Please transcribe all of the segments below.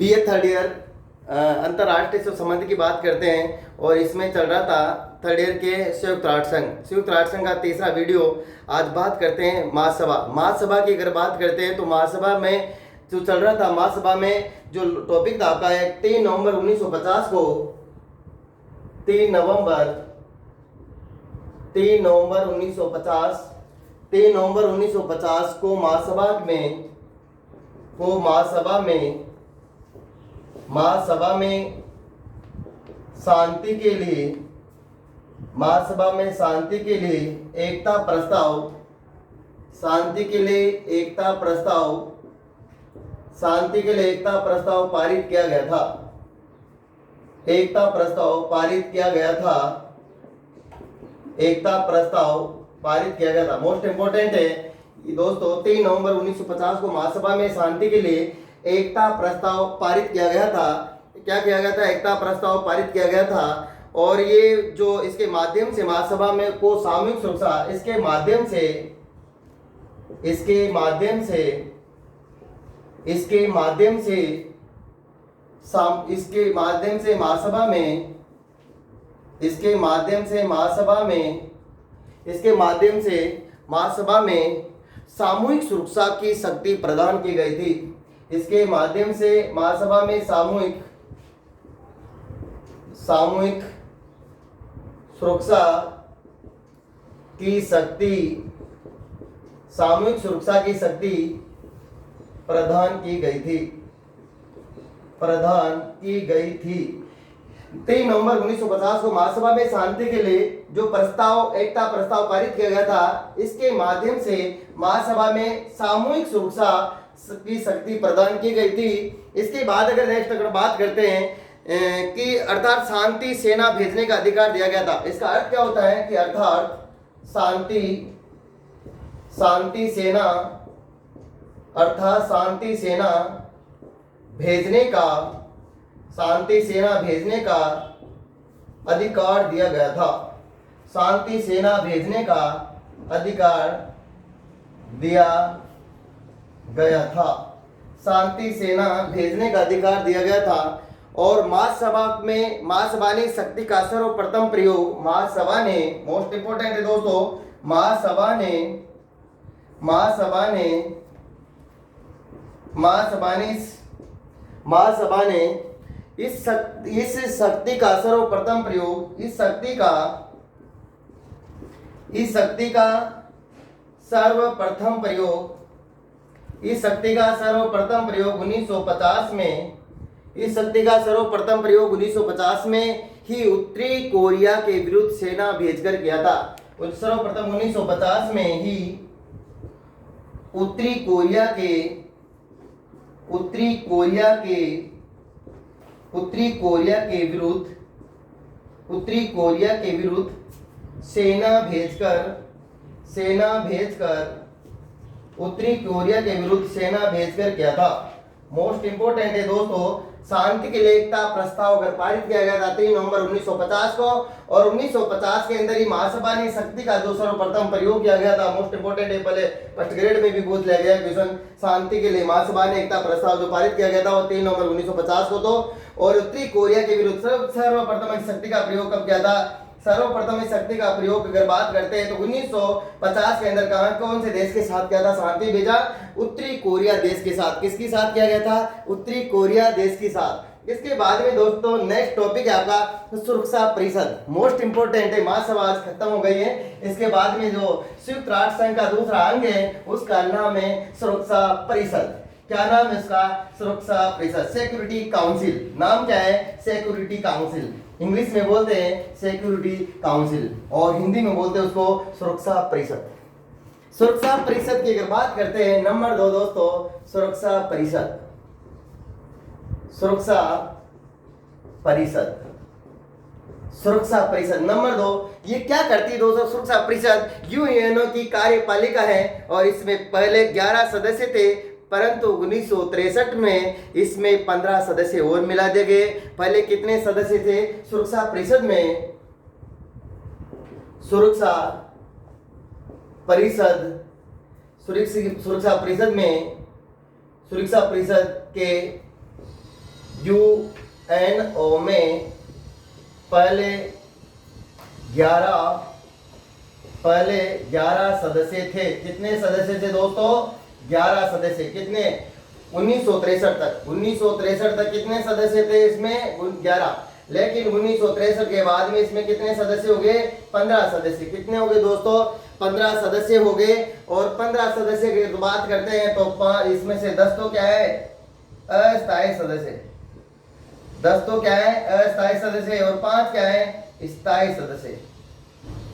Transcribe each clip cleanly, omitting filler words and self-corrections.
BA third year अंतर्राष्ट्रीय शिव संबंध की बात करते हैं और इसमें चल रहा था थर्ड ईयर के संयुक्त राष्ट्र संघ का तीसरा वीडियो। आज बात करते हैं महासभा की अगर बात करते हैं तो महासभा में जो चल रहा था, महासभा में जो टॉपिक था आपका है 3 नवंबर 1950 को 3 नवंबर 1950 को महासभा में शांति के लिए एकता प्रस्ताव पारित किया गया था। एकता प्रस्ताव पारित किया गया था। मोस्ट इंपोर्टेंट है दोस्तों, 3 नवंबर 1950 को महासभा में शांति के लिए एकता प्रस्ताव पारित किया गया था। क्या किया गया था? एकता प्रस्ताव पारित किया गया था। और ये जो इसके माध्यम से महासभा में को सामूहिक सुरक्षा इसके माध्यम से महासभा में सामूहिक सुरक्षा की शक्ति प्रदान की गई थी। इसके माध्यम से महासभा में सामूहिक सुरक्षा की शक्ति प्रदान की गई थी। 3 नवंबर 1950 को महासभा में शांति के लिए जो एकता प्रस्ताव पारित किया गया था, इसके माध्यम से महासभा में सामूहिक सुरक्षा की शक्ति प्रदान की गई थी। इसके बाद अगर नेक्स्ट अगर बात करते हैं कि अर्थात शांति सेना भेजने का अधिकार दिया गया था। इसका अर्थ क्या होता है कि अर्थात शांति सेना भेजने का अधिकार दिया गया था। शांति सेना भेजने का अधिकार दिया गया था। और महासभा ने शक्ति का सर्वप्रथम प्रयोग मोस्ट इंपोर्टेंट है दोस्तों, महासभा ने इस शक्ति का सर्वप्रथम प्रयोग इस शक्ति का सर्वप्रथम प्रयोग 1950 में ही उत्तरी कोरिया के विरुद्ध सेना भेजकर किया था। सर्वप्रथम 1950 में ही उत्तरी कोरिया के विरुद्ध सेना भेजकर किया था। मोस्ट इंपोर्टेंट है दोस्तों, शांति के लिए एकता प्रस्ताव अगर पारित किया गया था 3 नवंबर 1950 को, और 1950 के अंदर ही महासभा ने शक्ति का जो सर्वप्रथम प्रयोग किया गया था। मोस्ट इंपोर्टेंट है, पहले फर्स्ट ग्रेड में भी पूछ लिया गया क्वेश्चन। शांति के लिए महासभा ने एकता प्रस्ताव जो पारित किया गया था वो 3 नवंबर 1950 को तो, और उत्तरी कोरिया के विरुद्ध सर्वप्रथम इस शक्ति का प्रयोग कब किया था? सर्वप्रथम इस शक्ति का प्रयोग अगर बात करते हैं तो 1950 के अंदर कौन से देश के साथ किया था? शांति भेजा उत्तरी कोरिया देश के साथ। किसके साथ किया गया था? उत्तरी कोरिया देश के साथ। इसके बाद में दोस्तों नेक्स्ट टॉपिक है आपका सुरक्षा परिषद। मोस्ट इंपोर्टेंट है, महासभा आज खत्म हो गई है। इसके बाद में जो संयुक्त राष्ट्र संघ का दूसरा अंग है उसका नाम है सुरक्षा परिषद। क्या नाम है इसका? सुरक्षा परिषद, सिक्योरिटी काउंसिल। नाम क्या है? Security council. इंग्लिश में बोलते हैं सिक्योरिटी काउंसिल और हिंदी में बोलते हैं उसको सुरक्षा परिषद। सुरक्षा परिषद की अगर बात करते हैं, नंबर 2 दोस्तों, सुरक्षा परिषद नंबर 2, ये क्या करती है दोस्तों? सुरक्षा परिषद यूएनओ की कार्यपालिका है और इसमें पहले 11 सदस्य थे, परंतु 1963 में इसमें 15 सदस्य और मिला दिए गए। पहले कितने सदस्य थे सुरक्षा परिषद में? सुरक्षा परिषद में सुरक्षा परिषद के यूएनओ में पहले 11 सदस्य थे। कितने सदस्य थे दोस्तों? 11 सदस्य। कितने? 1963 तक। 1963 तक कितने सदस्य थे इसमें? 11। लेकिन 1963 के बाद में इसमें कितने सदस्य हो गए? 15 सदस्य। कितने हो गए दोस्तों? 15 सदस्य हो गए। और 15 सदस्य की बात करते हैं तो इसमें से 10 तो क्या है? अस्थायी सदस्य। 10 तो क्या है? अस्थायी सदस्य। और 5 क्या है? स्थायी सदस्य।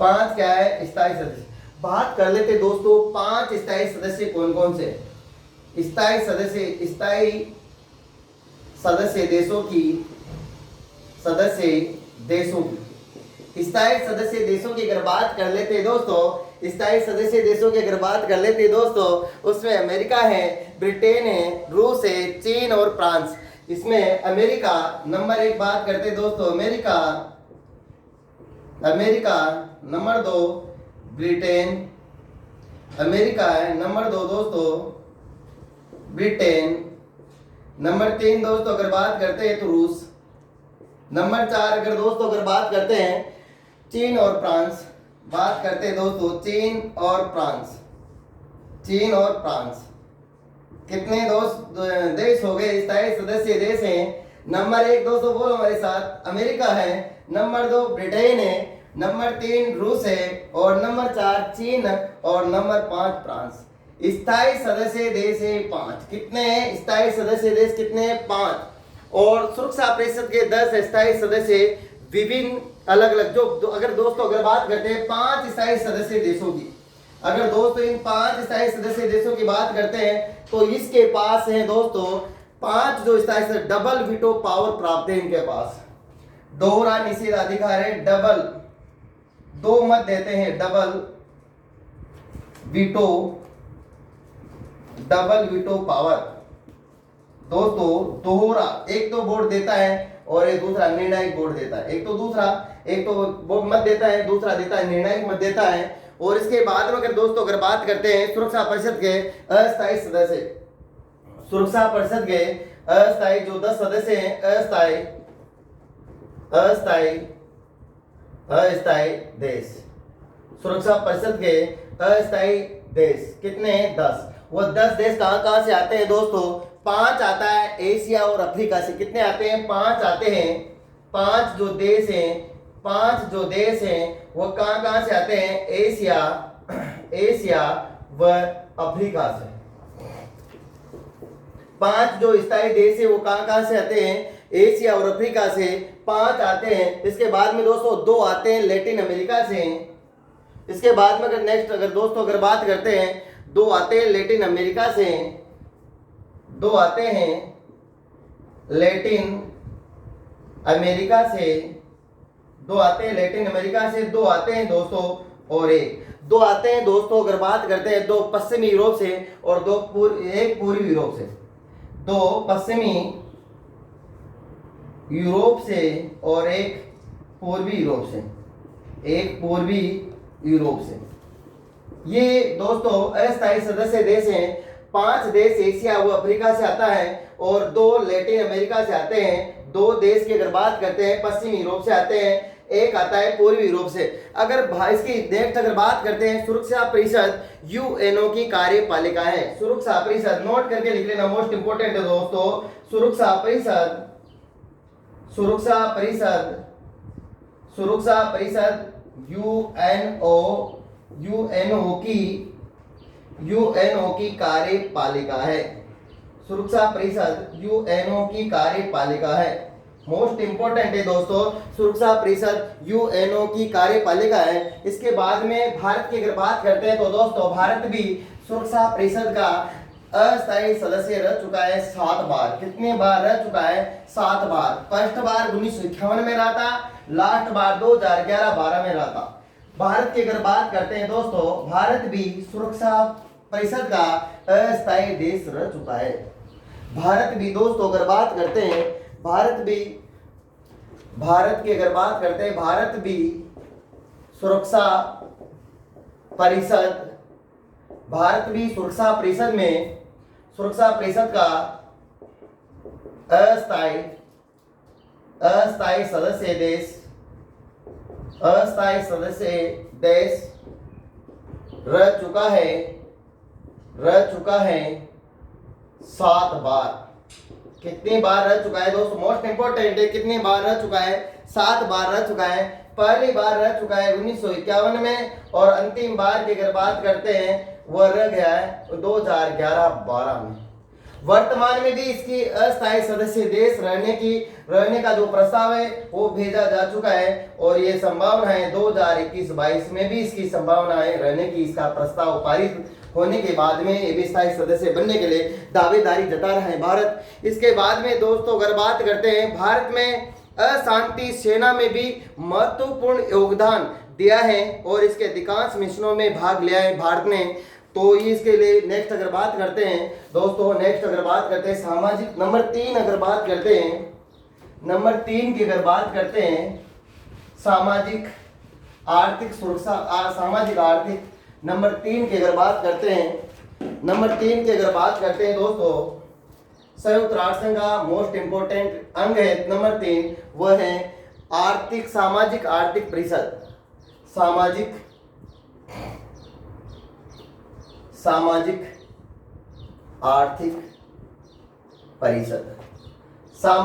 5 क्या है? स्थायी सदस्य। बात कर लेते दोस्तों 5 स्थायी सदस्य कौन कौन से? स्थायी सदस्य देशों की स्थायी सदस्य देशों की अगर बात कर लेते दोस्तों, स्थायी सदस्य देशों की अगर बात कर लेते दोस्तों, उसमें अमेरिका है, ब्रिटेन है, रूस है, चीन और फ्रांस। इसमें अमेरिका नंबर 1 बात करते दोस्तों, अमेरिका नंबर 2 ब्रिटेन, अमेरिका है नंबर 2 दोस्तों ब्रिटेन, नंबर 3 दोस्तों अगर बात करते हैं तो रूस, नंबर 4 अगर दोस्तों अगर बात करते हैं चीन और फ्रांस। बात करते हैं दोस्तों चीन और फ्रांस। कितने देश हो गए? स्थायी सदस्य देश हैं। नंबर 1 दोस्तों बोलो हमारे साथ, अमेरिका है, नंबर 2 ब्रिटेन है, नंबर 3 रूस है, और नंबर 4 चीन, और नंबर 5 फ्रांस। स्थायी सदस्य देश है 5। कितने हैं स्थायी सदस्य देश? कितने? 5। और सुरक्षा परिषद के 10 स्थायी सदस्य विभिन्न अलग अलग जो अगर दोस्तों अगर बात करते हैं 5 स्थायी सदस्य देशों की, अगर दोस्तों इन 5 स्थायी सदस्य देशों की बात करते हैं तो इसके पास है दोस्तों 5 जो स्थायी सदस्य डबल वीटो पावर प्राप्त है इनके पास। दोहरा निषेधाधिकार है, डबल, 2 मत देते हैं, डबल वीटो पावर दोस्तों दोहरा। एक तो वोट देता है और एक दूसरा निर्णायक वोट देता है। एक तो वोट मत देता है, दूसरा देता है निर्णायक मत देता है। और इसके बाद में अगर दोस्तों अगर बात करते हैं सुरक्षा परिषद के अस्थायी सदस्य, सुरक्षा परिषद के अस्थायी जो 10 सदस्य हैं, अस्थायी देश, सुरक्षा परिषद के अस्थायी देश कितने हैं? 10। वो 10 देश कहां से आते हैं दोस्तों? 5 आता है एशिया और अफ्रीका से। कितने आते हैं? 5 आते हैं। 5 जो देश हैं वो कहां से आते हैं? एशिया व अफ्रीका से। 5 जो स्थायी देश है वो कहां से आते हैं? एशिया और अफ्रीका से 5 आते हैं। इसके बाद में दोस्तों 2 आते हैं लैटिन अमेरिका से। इसके बाद में अगर दोस्तों अगर बात करते हैं 2 आते हैं लैटिन अमेरिका से, 2 आते हैं लैटिन अमेरिका से, 2 आते हैं लैटिन अमेरिका से, 2 आते हैं दोस्तों और 2 आते हैं दोस्तों अगर बात करते हैं 2 पश्चिमी यूरोप से और 1 पूर्वी यूरोप से। 2 पश्चिमी यूरोप से और 1 पूर्वी यूरोप से, 1 पूर्वी यूरोप से। ये दोस्तों अस्थायी सदस्य देश हैं। 5 देश एशिया व अफ्रीका से आता है और 2 लैटिन अमेरिका से आते हैं। 2 देश की अगर बात करते हैं पश्चिमी यूरोप से आते हैं, 1 आता है पूर्वी यूरोप से। अगर इसकी नेक्स्ट अगर बात करते हैं सुरक्षा परिषद यूएनओ की कार्यपालिका है। सुरक्षा परिषद नोट करके लिख लेना, मोस्ट इंपोर्टेंट है दोस्तों। सुरक्षा परिषद यूएनओ की कार्यपालिका है। सुरक्षा परिषद यूएनओ की कार्यपालिका है। मोस्ट इंपोर्टेंट है दोस्तों, सुरक्षा परिषद यूएनओ की कार्यपालिका है। इसके बाद में भारत की अगर बात करते हैं तो दोस्तों भारत भी सुरक्षा परिषद का अस्थायी सदस्य रह चुका है 7 बार। कितने बार रह चुका है? 7 बार। फर्स्ट बार 1951 में रहा था, लास्ट बार 2011-12 में रहा था। भारत की अगर बात करते हैं दोस्तों, भारत भी सुरक्षा परिषद का अस्थायी देश रह चुका है। भारत भी दोस्तों अगर बात करते हैं, भारत की अगर बात करते हैं, भारत भी सुरक्षा परिषद में सुरक्षा परिषद का अस्थायी अस्थायी सदस्य देश, अस्थायी सदस्य देश रह चुका है 7 बार। कितनी बार रह चुका है दोस्तों? मोस्ट इंपोर्टेंट है, कितनी बार रह चुका है? 7 बार रह चुका है। पहली बार रह चुका है 1951 में, और अंतिम बार की अगर बात करते हैं वह रह गया है 2011-12 में। वर्तमान में भी इसकी अस्थायी सदस्य देश रहने का जो प्रस्ताव है वो भेजा जा चुका है, और ये संभावना है 2021-22 में भी इसकी संभावना है रहने की। इसका प्रस्ताव पारित होने के बाद में ये भी स्थायी सदस्य बनने के लिए दावेदारी जता रहा है भारत। इसके बाद में दोस्तों अगर बात करते हैं, भारत में अशांति सेना में भी महत्वपूर्ण योगदान दिया है और इसके अधिकांश मिशनों में भाग लिया है भारत ने। तो इसके लिए नेक्स्ट अगर बात करते हैं दोस्तों, नेक्स्ट अगर बात करते हैं सामाजिक, नंबर 3 अगर बात करते हैं, नंबर 3 की अगर बात करते हैं सामाजिक आर्थिक सुरक्षा, सामाजिक आर्थिक, नंबर 3 की अगर बात करते हैं, नंबर 3 की अगर बात करते हैं दोस्तों, संयुक्त राष्ट्र संघ का मोस्ट इंपोर्टेंट अंग है नंबर 3, वह है आर्थिक, सामाजिक आर्थिक परिषद, सामाजिक आर्थिक परिषद, सामाजिक